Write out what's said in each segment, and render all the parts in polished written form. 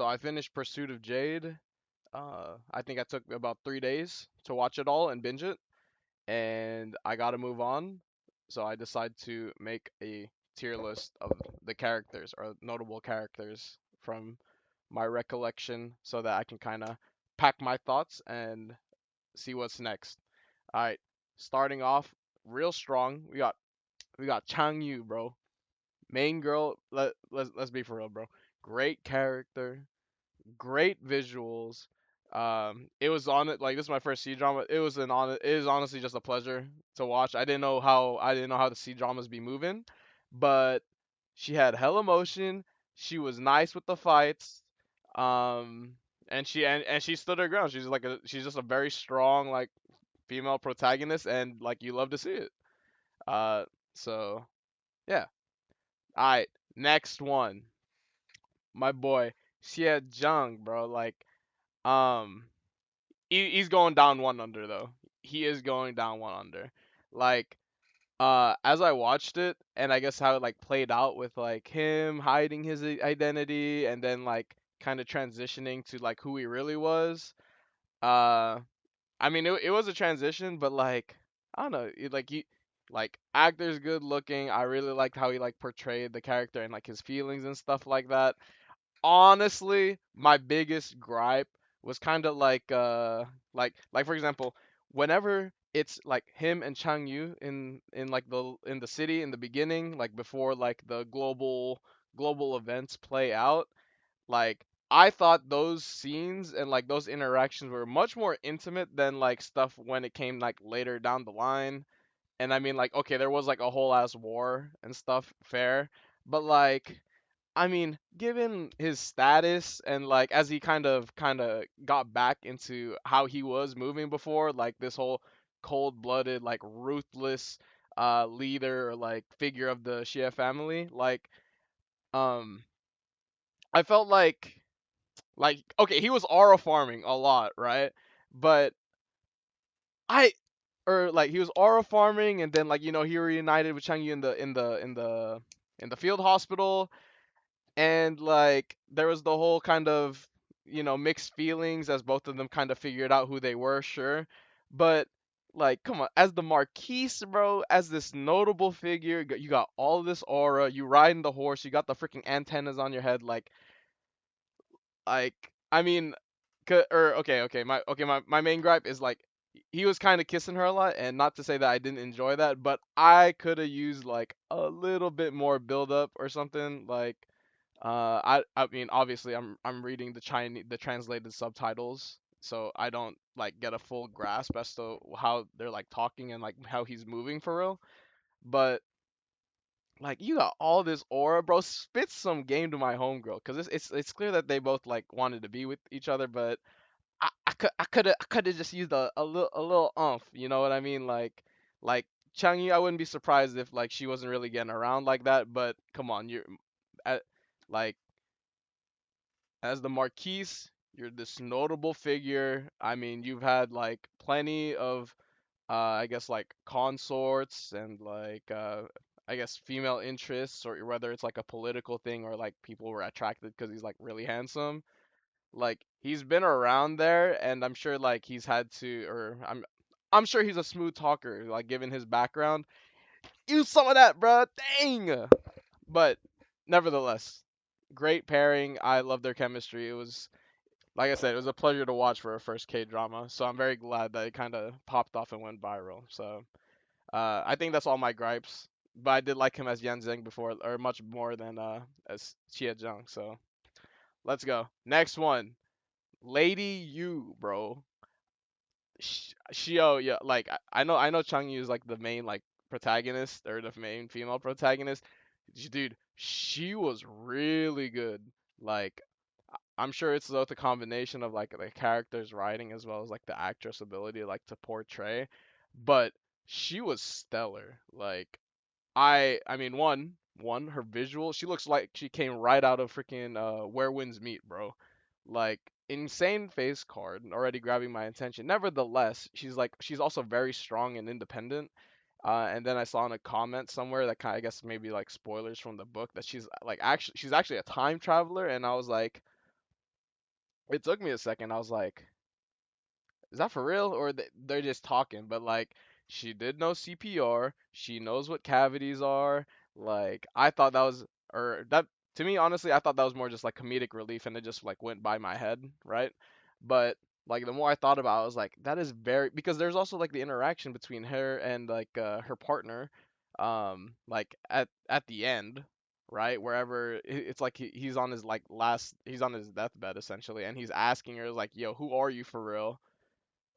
So I finished Pursuit of Jade. I think I took about 3 days to watch it all and binge it, and I gotta move on. So I decided to make a tier list of the characters or notable characters from my recollection, so that I can kind of pack my thoughts and see what's next. All right, starting off real strong. We got Chang Yu, bro. Main girl. Let's be for real, bro. Great character, great visuals. It was on it like this is my first C drama. It is honestly just a pleasure to watch. I didn't know how the C dramas be moving, but she had hella motion. She was nice with the fights. Um, and she stood her ground. She's just a very strong like female protagonist, and like you love to see it. Uh, so yeah. All right, next one, my boy Xie Zhang, bro. Like um he's going down one under though. He is going down one under. Like as I watched it and I guess how it like played out with like him hiding his identity and then like kind of transitioning to like who he really was. Uh I mean it was a transition but like I don't know, like actor's good looking. I really liked how he like portrayed the character and like his feelings and stuff like that. Honestly, my biggest gripe was kind of like for example, whenever it's like him and Chang Yu in like the city in the beginning, like before like the global events play out, like I thought those scenes and like those interactions were much more intimate than like stuff when it came like later down the line. And I mean like okay, there was like a whole ass war and stuff, fair, but like I mean, given his status and like as he kind of got back into how he was moving before, like this whole cold-blooded, like ruthless leader or like figure of the Shia family, um I felt like okay, he was aura farming a lot, right? But I or like he was aura farming and then like he reunited with Changyu in the field hospital and like there was the whole kind of mixed feelings as both of them kind of figured out who they were, sure, but like come on, as the Marquise, bro, as this notable figure, you got all this aura, you riding the horse, you got the freaking antennas on your head, like I mean, or okay, my main gripe is like he was kind of kissing her a lot, and not to say that I didn't enjoy that, but I could have used like a little bit more build up or something. Like, I mean, obviously, I'm reading the translated subtitles, so I don't like get a full grasp as to how they're like talking and like how he's moving for real. But like, you got all this aura, bro. Spit some game to my homegirl, cause it's clear that they both like wanted to be with each other, but I could have just used a little umph. You know what I mean? Like Changi, I wouldn't be surprised if like she wasn't really getting around like that. But come on, at, like as the Marquise, you're this notable figure. I mean, you've had like plenty of I guess like consorts and like I guess female interests, or whether it's like a political thing or like people were attracted because he's like really handsome. Like he's been around there, and I'm sure like he's had to, or I'm sure he's a smooth talker, like given his background. Use some of that, bruh. Dang. But nevertheless, great pairing. I love their chemistry. It was like I said, it was a pleasure to watch for a first K drama. So I'm very glad that it kind of popped off and went viral. So I think that's all my gripes. But I did like him as Yan Zheng before, or much more than as Xie Zhang. So let's go. Next one. Lady Yu, bro. Shio, yeah, like I know Chang Yu is like the main like protagonist or the main female protagonist. Dude, she was really good. Like I'm sure it's both a combination of like the character's writing as well as like the actress ability like to portray, but she was stellar. Like I mean one her visual, she looks like she came right out of freaking Where Winds Meet, bro. Like insane face card already grabbing my attention. Nevertheless, she's also very strong and independent. And then I saw in a comment somewhere that kind of, I guess maybe like spoilers from the book, that she's actually a time traveler, and I was like, it took me a second. I was like, is that for real or they're just talking? But like, she did know CPR. She knows what cavities are. Like, I thought that was, or that to me, honestly, I thought that was more just like comedic relief, and it just like went by my head, right? But like the more I thought about it, I was like, that is very because there's also like the interaction between her and like her partner, like at the end, right? Wherever it's like he's on his like last, he's on his deathbed essentially, and he's asking her like, "Yo, who are you for real?"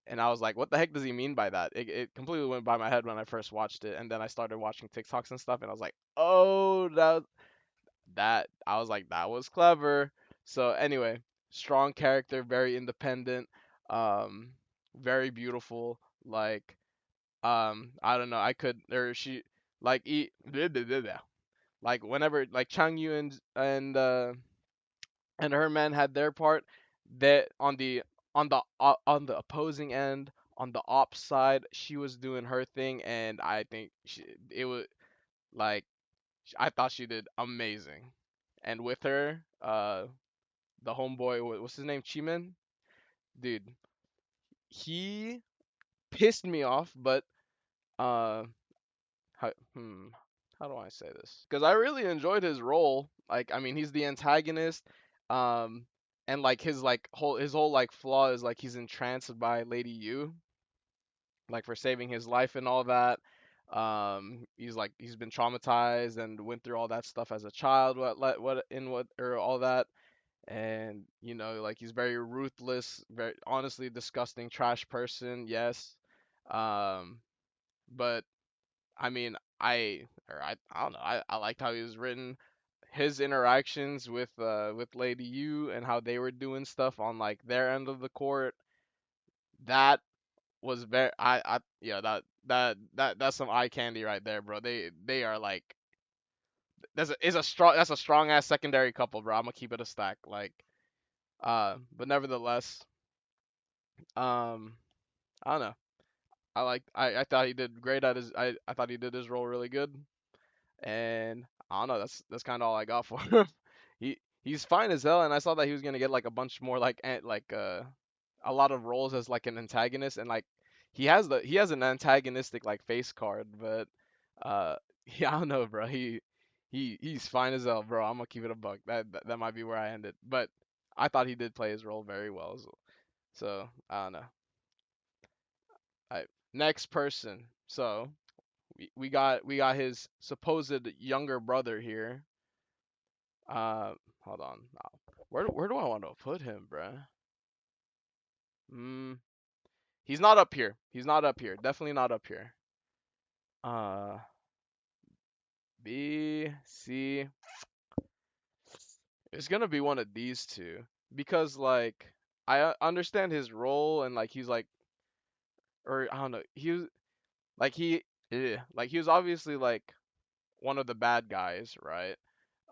And I was like, what the heck does he mean by that? It completely went by my head when I first watched it, and then I started watching TikToks and stuff, and I was like, oh, that I was like, that was clever. So anyway, strong character, very independent, um, very beautiful. Like, I don't know, I could or she like eat like whenever like Chang Yu and her men had their part. That on the opposing end, on the ops side, she was doing her thing, and I think it was like I thought she did amazing. And with her, the homeboy, what's his name, Chimin, dude, he pissed me off, but uh, how, hmm, how do I say this? Because I really enjoyed his role. Like, I mean, he's the antagonist, um, and like his whole like flaw is like he's entranced by Lady Yu, like for saving his life and all that. He's like he's been traumatized and went through all that stuff as a child. What or all that, and you know, like he's very ruthless, very honestly disgusting, trash person. Yes, um, but I mean, I don't know. I liked how he was written. His interactions with Lady Yu and how they were doing stuff on like their end of the court. That was very I yeah that's some eye candy right there, bro. They are like that's a strong ass secondary couple, bro. I'm gonna keep it a stack. Like but nevertheless, um I don't know. I thought he did great at his I thought he did his role really good. And I don't know. That's kind of all I got for him. He's fine as hell, and I saw that he was gonna get like a bunch more like a lot of roles as like an antagonist, and like he has an antagonistic like face card, but uh yeah, I don't know, bro. He's fine as hell, bro. I'm gonna keep it a buck. That might be where I ended, but I thought he did play his role very well. So I don't know. All right, next person. So we got his supposed younger brother here. Hold on. Where do I want to put him, bruh? Mm, he's not up here. He's not up here. Definitely not up here. Uh, B, C. It's gonna be one of these two because like understand his role and like he's like or I don't know. He was like like he was obviously like one of the bad guys, right?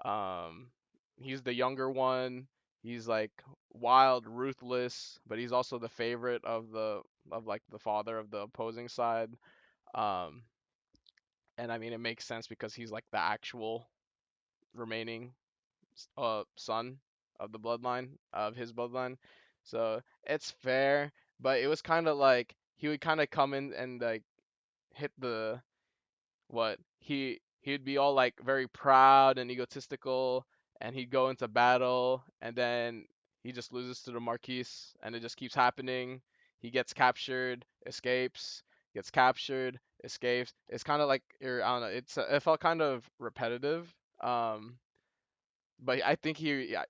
Um, he's the younger one. He's like wild, ruthless, but he's also the favorite of like the father of the opposing side. Um, and I mean it makes sense because he's like the actual remaining son of the bloodline of his bloodline. So it's fair, but it was kind of like he would kind of come in and like hit the what he'd be all like very proud and egotistical, and he'd go into battle and then he just loses to the Marquise, and it just keeps happening. He gets captured, escapes, gets captured, escapes. It's kind of like I don't know. It felt kind of repetitive. Um, but I think yeah.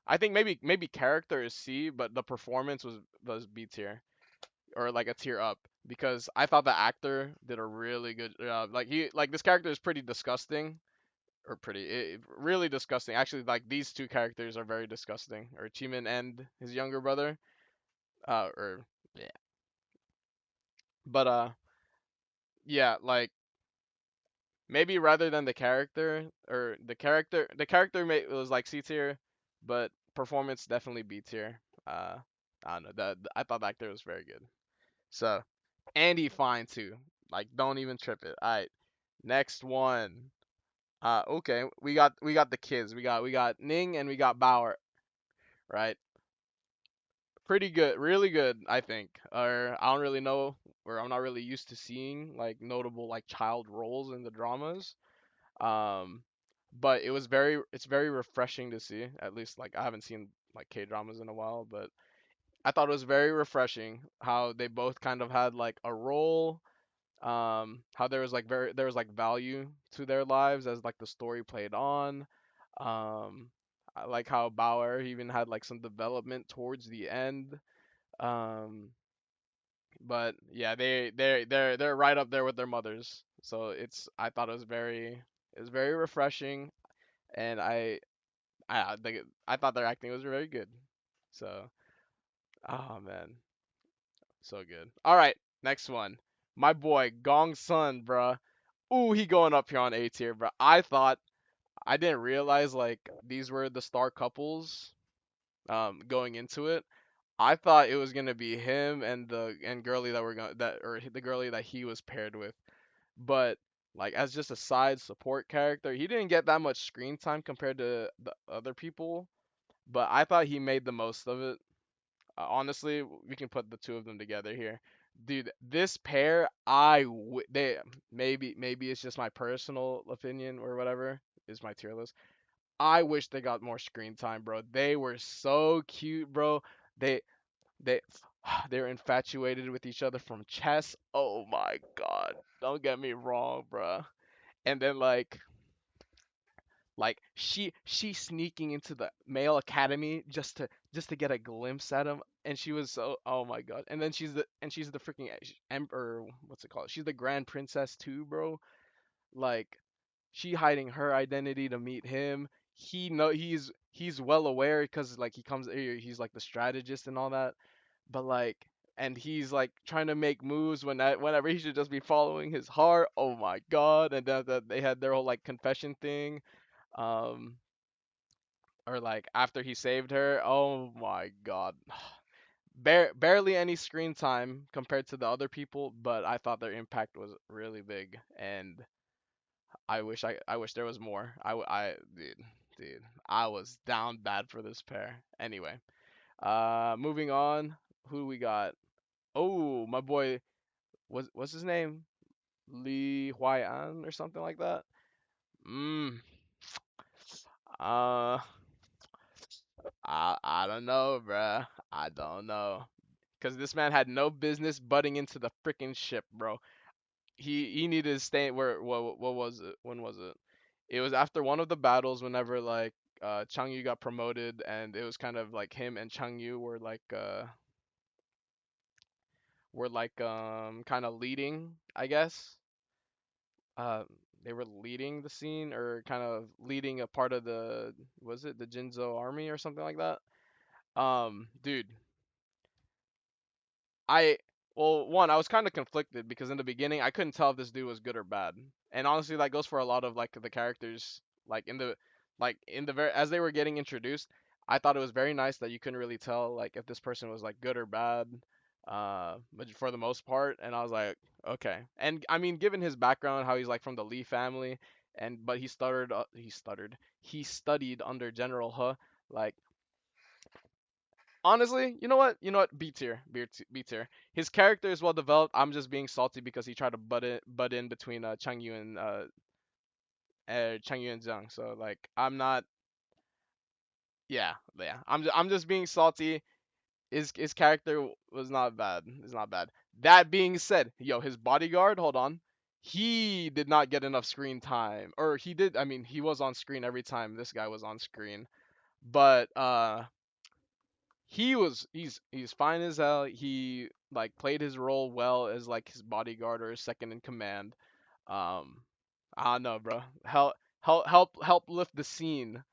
I think maybe character is C, but the performance was B tier or like a tier up because I thought the actor did a really good job. Like this character is pretty disgusting or really disgusting. Actually, like these two characters are very disgusting. Or Chimin and his younger brother. Or yeah, but yeah, like maybe rather than the character or the character was like C tier, but performance definitely B tier. I don't know. I thought the actor was very good. So and he fine too. Like don't even trip it. All right. Next one. Okay, we got the kids. We got Ning and we got Bauer, right? Pretty good, really good, I think. Or I don't really know, or I'm not really used to seeing like notable like child roles in the dramas. Um, but it's very refreshing to see. At least like I haven't seen like K dramas in a while, but I thought it was very refreshing how they both kind of had like a role. How there was like value to their lives as like the story played on. I like how Bauer even had like some development towards the end. Um, but yeah, they're right up there with their mothers. So I thought it was very refreshing, and I thought their acting was very good. So oh man, so good. All right, next one. My boy Gong Sun, bruh. Ooh, he going up here on A tier, bruh. I didn't realize like these were the star couples going into it. I thought it was gonna be him and the and girly that were going that or the girly that he was paired with. But like as just a side support character, he didn't get that much screen time compared to the other people. But I thought he made the most of it. Honestly, we can put the two of them together here. Dude, this pair, they maybe it's just my personal opinion or whatever is my tier list. I wish they got more screen time, bro. They were so cute, bro. They they they're infatuated with each other from chess. Oh my god. Don't get me wrong, bro. And then like she sneaking into the male academy just to get a glimpse at him, and she was so, oh my god. And then she's the freaking emperor, what's it called, she's the grand princess too, bro. Like she hiding her identity to meet him. He's well aware because like he comes he's like the strategist and all that, but like, and he's like trying to make moves whenever he should just be following his heart. Oh my god. And then they had their whole like confession thing, um or like after he saved her. Oh my god. Barely any screen time compared to the other people, but I thought their impact was really big, and I wish there was more. Dude, I was down bad for this pair. Anyway, moving on. Who we got? Oh, my boy, what's his name? Lee Huaian or something like that. Mm. Uh, I don't know, bruh. I don't know. Cause this man had no business butting into the freaking ship, bro. He needed to stay where what was it? When was it? It was after one of the battles whenever like Chang Yu got promoted, and it was kind of like him and Chang Yu were like kind of leading, I guess. Uh they were leading the scene or kind of leading a part of the, was it the Jinzo army or something like that? Dude, I well, one, I was kind of conflicted because in the beginning I couldn't tell if this dude was good or bad, and honestly, that goes for a lot of like the characters, like in the very as they were getting introduced. I thought it was very nice that you couldn't really tell like if this person was like good or bad, but for the most part, and I was like, okay. And I mean, given his background, how he's like from the Lee family, and but he studied under General He, like honestly, you know what? You know what? B tier, B tier. His character is well developed. I'm just being salty because he tried to butt in between Chang Yu and Zhang. So like, I'm not. Yeah, yeah. I'm just being salty. His character was not bad. It's not bad. That being said, yo, his bodyguard. Hold on. He did not get enough screen time, or he did. I mean, he was on screen every time this guy was on screen, but he's fine as hell. He like played his role well as like his bodyguard or his second in command. Um, I don't know, bro. Help lift the scene,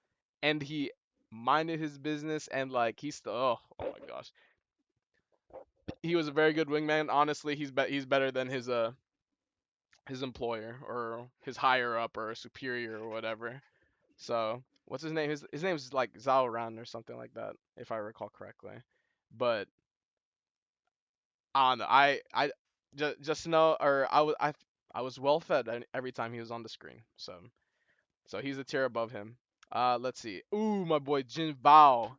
and he minded his business, and like he's still, oh my gosh, he was a very good wingman. Honestly, he's better than his employer or his higher up or superior or whatever. So what's his name? His name's like Zhao Ran or something like that, if I recall correctly. But I don't know. I just know, or I was well fed every time he was on the screen. So he's a tier above him. Let's see. Ooh, my boy Jin Bao.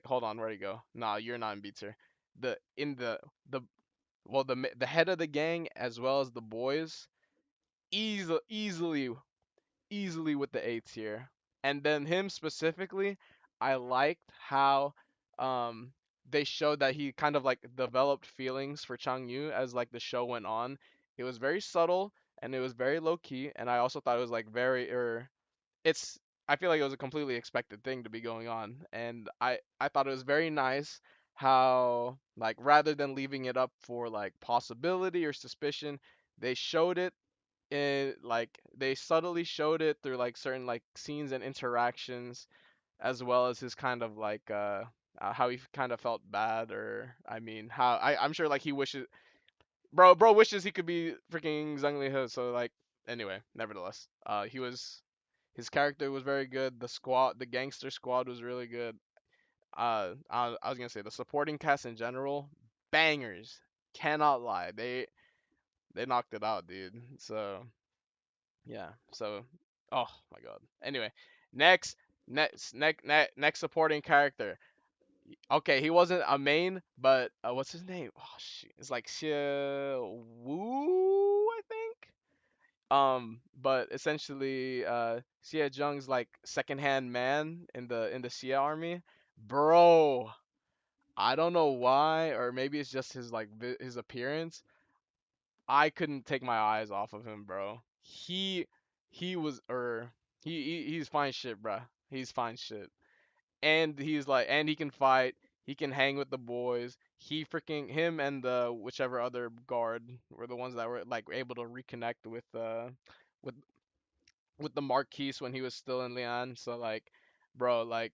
hold on, where'd he go? Nah, you're not in B tier. The well the head of the gang as well as the boys easily easily with the A tier. And then him specifically, I liked how um they showed that he kind of like developed feelings for Chang Yu as like the show went on. It was very subtle and it was very low key, and I also thought it was like very it's I feel like it was a completely expected thing to be going on, and I thought it was very nice how like rather than leaving it up for like possibility or suspicion, they showed it in like they subtly showed it through like certain like scenes and interactions, as well as his kind of like how he kind of felt bad, or I mean how I'm sure like he wishes bro wishes he could be freaking Zhang Lihe. So like anyway, nevertheless, he was his character was very good. The gangster squad was really good. I was gonna say the supporting cast in general, bangers. Cannot lie, they knocked it out, dude. So yeah. So, oh my god. Anyway, next supporting character. Okay, he wasn't a main, but what's his name? Oh shit, it's like Xie Wu, I think. But essentially, Xie Zheng's like second-hand man in the Xie army, bro. I don't know why, or maybe it's just his like his appearance. I couldn't take my eyes off of him, bro. He was he's fine shit, bro. He's fine shit. And he's like and he can fight. He can hang with the boys. He freaking him and the whichever other guard were the ones that were like able to reconnect with with the Marquise when he was still in Leon. So like, bro, like,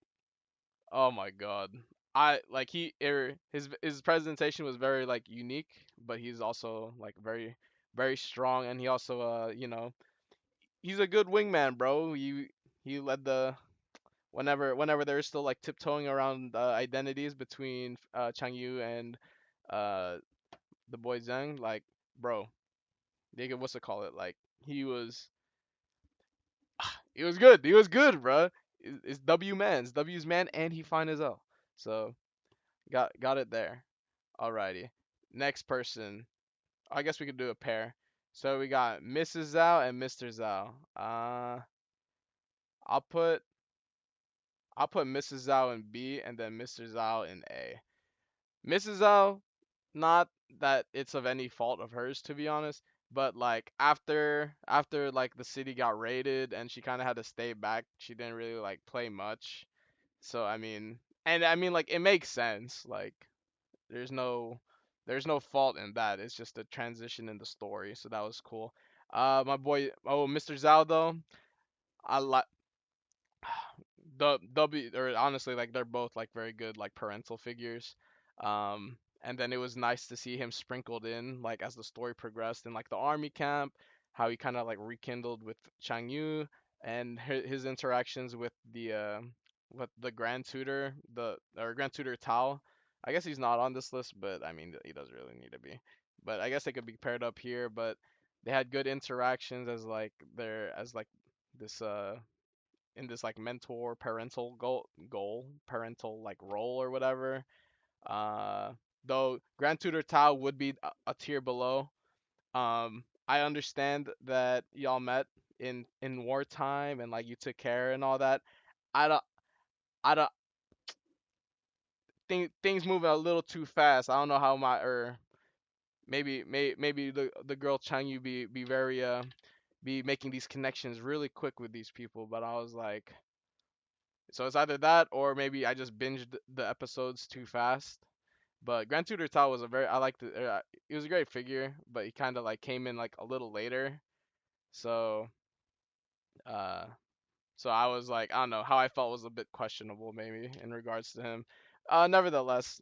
oh my god. I like his presentation was very like unique, but he's also like very strong, and he also he's a good wingman, bro. He led the whenever they're still like tiptoeing around identities between Chang Yu and uh the boy Zhang, like bro, they what's it call it? Like he was he was good. He was good, bro. It's W man's W's man, and he fine as hell. So got it there. Alrighty. Next person. I guess we could do a pair. So we got Mrs. Zhao and Mr. Zhao. I'll put I'll put Mrs. Zhao in B and then Mr. Zhao in A. Mrs. Zhao, not that it's of any fault of hers to be honest, but like after like the city got raided and she kind of had to stay back, she didn't really like play much. So I mean like it makes sense. Like there's no there's no fault in that. It's just a transition in the story, so that was cool. My boy, Mr. Zhao though, I like the W or honestly like they're both like very good like parental figures. And then it was nice to see him sprinkled in like as the story progressed in like the army camp, how he kind of like rekindled with Chang Yu and his interactions with the Grand Tutor, the or Grand Tutor Tao. I guess he's not on this list, but I mean he doesn't really need to be. But I guess they could be paired up here, but they had good interactions as like this in this like mentor parental goal parental like role or whatever. Uh, though Grand Tutor Tao would be a tier below. I understand that y'all met in wartime and like you took care and all that. I don't I don't think things moving a little too fast. I don't know how my or maybe the girl Chang Yu be very be making these connections really quick with these people, but I was like, so it's either that or maybe I just binged the episodes too fast. But Grand Tutor Tao was a very I liked it. He was a great figure, but he kind of like came in like a little later. So uh, so I was like I don't know how I felt was a bit questionable maybe in regards to him. Nevertheless,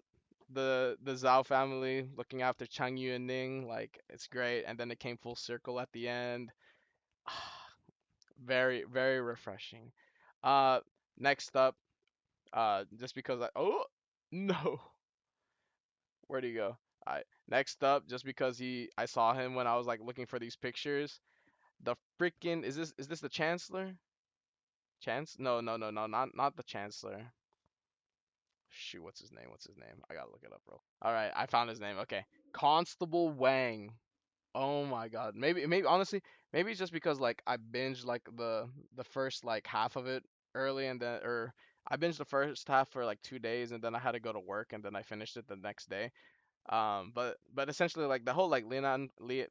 the Zhao family looking after Chang Yu and Ning like it's great, and then it came full circle at the end. Very refreshing. Uh, next up, just because no, where'd he go? Alright, next up, just because I saw him when I was like looking for these pictures. The freaking is this the Chancellor? No, not the Chancellor. shoot, what's his name? What's his name? I gotta look it up, bro. All right, I found his name. Okay, Constable Wang. Oh my god. Maybe honestly, maybe it's just because like I binged like the first like half of it early and then or I binged the first half for like 2 days and then I had to go to work and then I finished it the next day. But essentially like the whole like the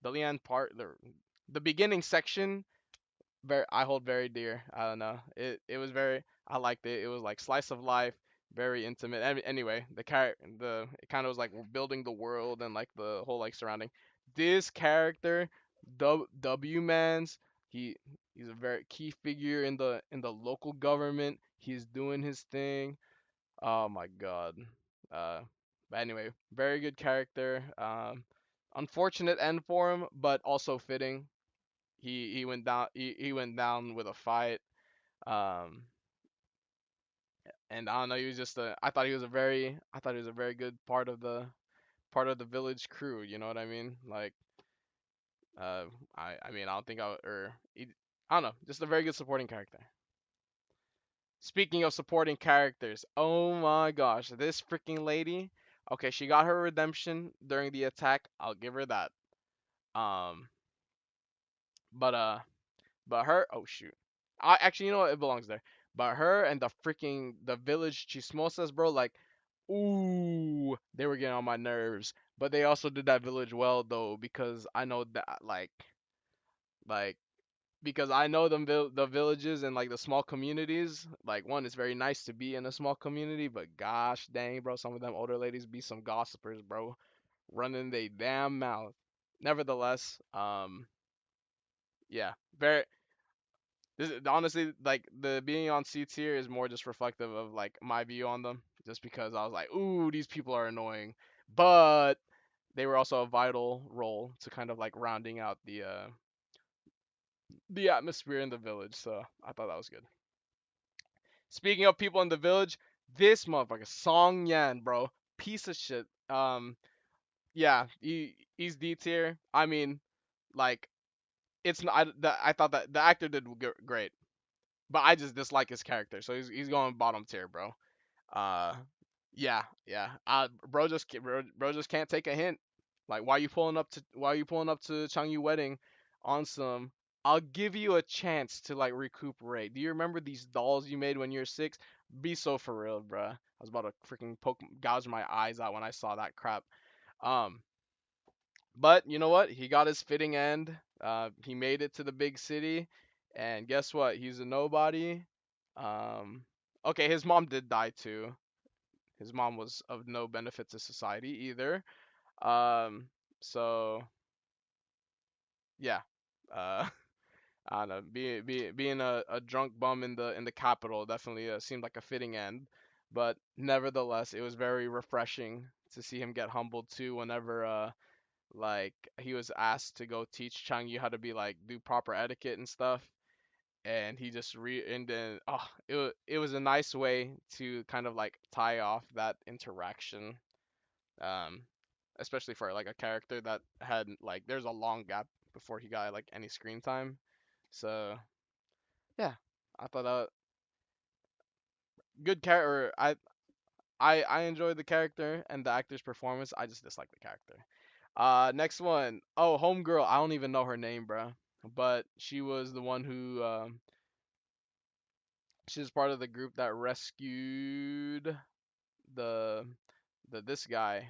Leon part the beginning section very I hold very dear. I don't know. It was very I liked it. It was like slice of life, very intimate. Anyway, the it kind of was like building the world and like the whole like surrounding. This character, W Mans, he he's a very key figure in the local government. He's doing his thing. Oh my god. Uh, but anyway, very good character. Unfortunate end for him, but also fitting. He went down he went down with a fight. Um, and I don't know, he was just a I thought he was a very good part of the village crew. You know what I mean? Like I mean I don't think I would- or he, I don't know, just a very good supporting character. Speaking of supporting characters, oh my gosh, this freaking lady. Okay, she got her redemption during the attack. I'll give her that. Um, but her, oh shoot. I actually, you know what? It belongs there. But her and the village chismosas, bro, like, ooh, they were getting on my nerves. But they also did that village well though, because I know that like because I know the villages and like the small communities. Like one, it's very nice to be in a small community, but gosh dang, bro, some of them older ladies be some gossipers, bro, running they damn mouth. Nevertheless, yeah, very honestly, like the being on C tier is more just reflective of like my view on them, just because I was like, ooh, these people are annoying, but they were also a vital role to kind of like rounding out the atmosphere in the village. So I thought that was good. Speaking of people in the village, this motherfucker Song Yan, bro, piece of shit. Yeah, he's D tier. I mean, like it's not. I thought that the actor did great, but I just dislike his character, so he's going bottom tier, bro. Uh, yeah. Bro just can't take a hint. Like, why you pulling up to Changyu wedding on some? I'll give you a chance to like recuperate. Do you remember these dolls you made when you were 6? Be so for real, bruh. I was about to freaking gouge my eyes out when I saw that crap. Um, but you know what? He got his fitting end. He made it to the big city, and guess what? He's a nobody. Um, okay, his mom did die too. His mom was of no benefit to society either. Um, so yeah, uh, I don't know. Being a drunk bum in the capital definitely seemed like a fitting end, but nevertheless, it was very refreshing to see him get humbled too. Whenever like he was asked to go teach Changyu how to be like do proper etiquette and stuff, and he just and then it was a nice way to kind of like tie off that interaction. Um, especially for like a character that had like there's a long gap before he got like any screen time. So yeah, I thought that good character. I enjoyed the character and the actor's performance. I just dislike the character. Next one. Oh, homegirl. I don't even know her name, bro. But she was the one who she was part of the group that rescued the this guy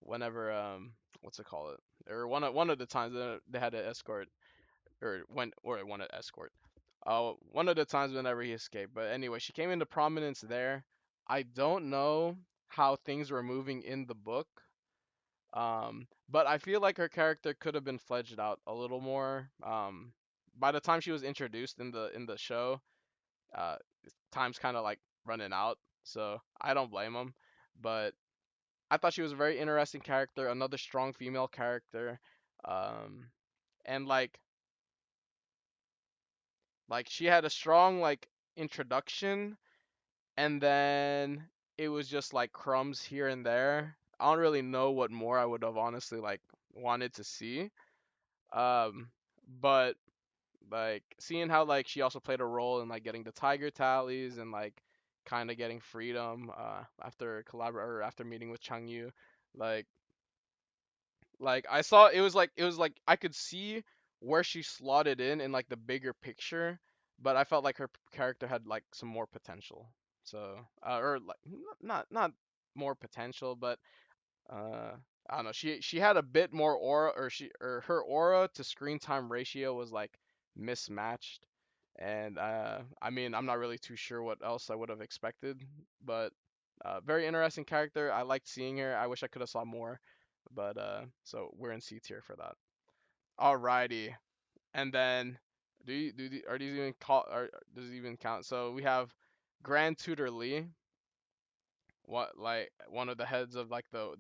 whenever what's it called it or one of the times that they had to escort or one to escort one of the times whenever he escaped. But anyway, she came into prominence there. I don't know how things were moving in the book, but I feel like her character could have been fledged out a little more. By the time she was introduced in the show, uh, time's kind of like running out, so I don't blame him. But I thought she was a very interesting character, another strong female character, um, and like she had a strong like introduction, and then it was just like crumbs here and there. I don't really know what more I would have honestly like wanted to see. Um, but like seeing how like she also played a role in like getting the tiger tallies and like kind of getting freedom after or after meeting with Changyu. Like I saw it was like I could see where she slotted in like the bigger picture, but I felt like her character had like some more potential. So or like not more potential, but uh I don't know. She had a bit more aura, or her aura to screen time ratio was like mismatched. And I mean, I'm not really too sure what else I would have expected, but very interesting character. I liked seeing her. I wish I could have saw more, but so we're in C tier for that. Alrighty, and then are these even call are does it even count? So we have Grand Tutor Lee, what like one of the heads of like the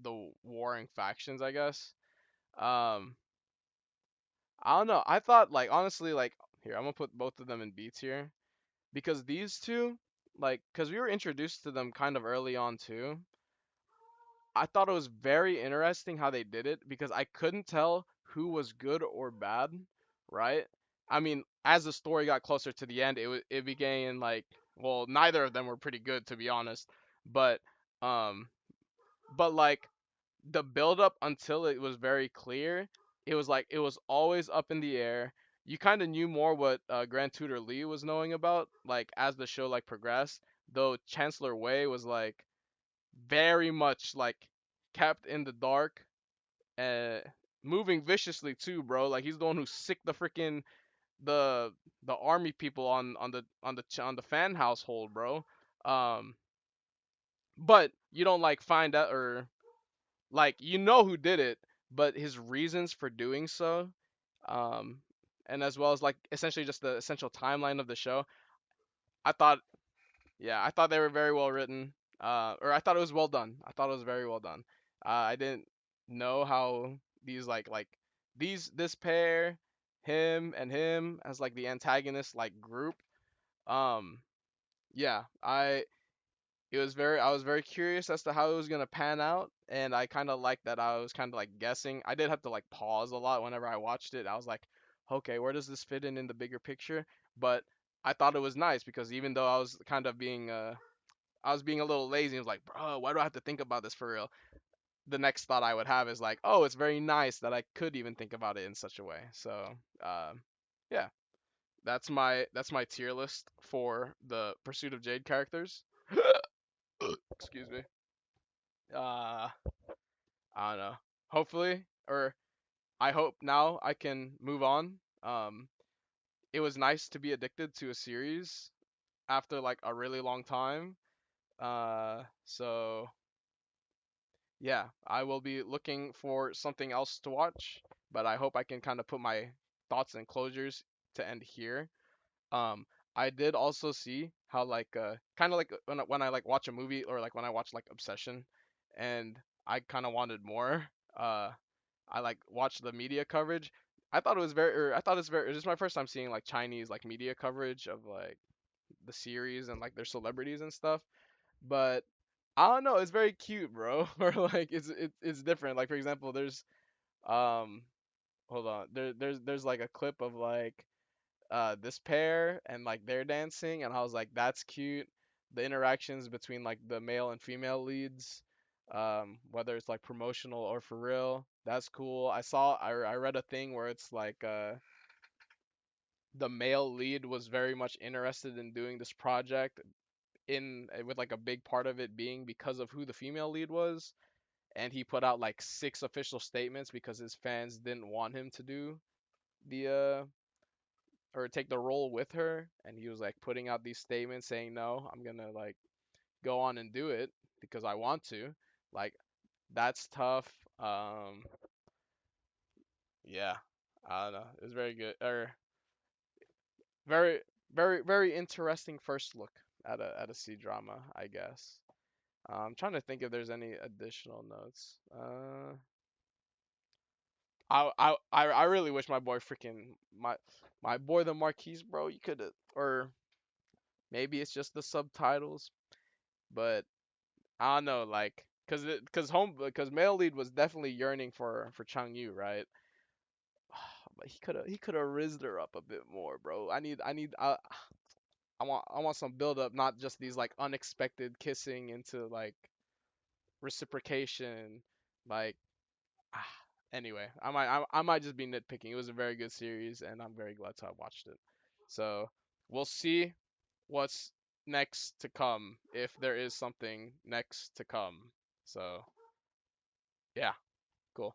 warring factions, I guess. Um, I don't know. I thought like honestly like here I'm gonna put both of them in B tier because these two like because we were introduced to them kind of early on too. I thought it was very interesting how they did it because I couldn't tell who was good or bad, right? I mean, as the story got closer to the end, it began like well, neither of them were pretty good to be honest, but um like the build up until it was very clear, it was like it was always up in the air. You kind of knew more what Grand Tutor Lee was knowing about, like as the show like progressed. Though Chancellor Wei was like very much like kept in the dark, and moving viciously too, bro. Like he's the one who sicked the freaking the the army people on the fan household, bro. Um, but you don't like find out or like you know who did it, but his reasons for doing so, um, and as well as like essentially just the essential timeline of the show. I thought, yeah, I thought they were very well written. Or I thought it was well done. I thought it was very well done. I didn't know how these this pair, him and him as like the antagonist like group. Um, yeah, I was very curious as to how it was gonna pan out, and I kind of liked that I was kind of like guessing. I did have to like pause a lot whenever I watched it. I was like, okay, where does this fit in the bigger picture? But I thought it was nice because even though I was kind of being I was being a little lazy. I was like, bro, why do I have to think about this for real? The next thought I would have is like, oh, it's very nice that I could even think about it in such a way. So, yeah, that's my tier list for the Pursuit of Jade characters. Excuse me. Uh, I don't know. Hopefully, or I hope now I can move on. It was nice to be addicted to a series after like a really long time. So yeah, I will be looking for something else to watch, but I hope I can kind of put my thoughts and closures to end here. Um, I did also see how like kind of like when I like watch a movie or like when I watch like Obsession, and I kind of wanted more. Uh, I like watched the media coverage. I thought it was very, or I thought it's very. This is my first time seeing like Chinese like media coverage of like the series and like their celebrities and stuff. But I don't know, it's very cute, bro. Or like it's different. Like for example, there's um hold on. There's like a clip of like this pair and like they're dancing and I was like that's cute. The interactions between like the male and female leads, whether it's like promotional or for real, that's cool. I read a thing where it's like the male lead was very much interested in doing this project in with like a big part of it being because of who the female lead was, and he put out like 6 official statements because his fans didn't want him to do the or take the role with her, and he was like putting out these statements saying no, I'm gonna like go on and do it because I want to. Like that's tough. Yeah, I don't know, it was very good, or very very interesting first look at a C drama, I guess. I'm trying to think if there's any additional notes. I really wish my boy freaking my boy the Marquise, bro. You could have, or maybe it's just the subtitles, but I don't know, like, cause male lead was definitely yearning for Chang Yu, right? But he could have rizzed her up a bit more, bro. I want some build up, not just these like unexpected kissing into like reciprocation. Like ah, anyway, I might just be nitpicking. It was a very good series, and I'm very glad to have watched it. So we'll see what's next to come if there is something next to come. So yeah, cool.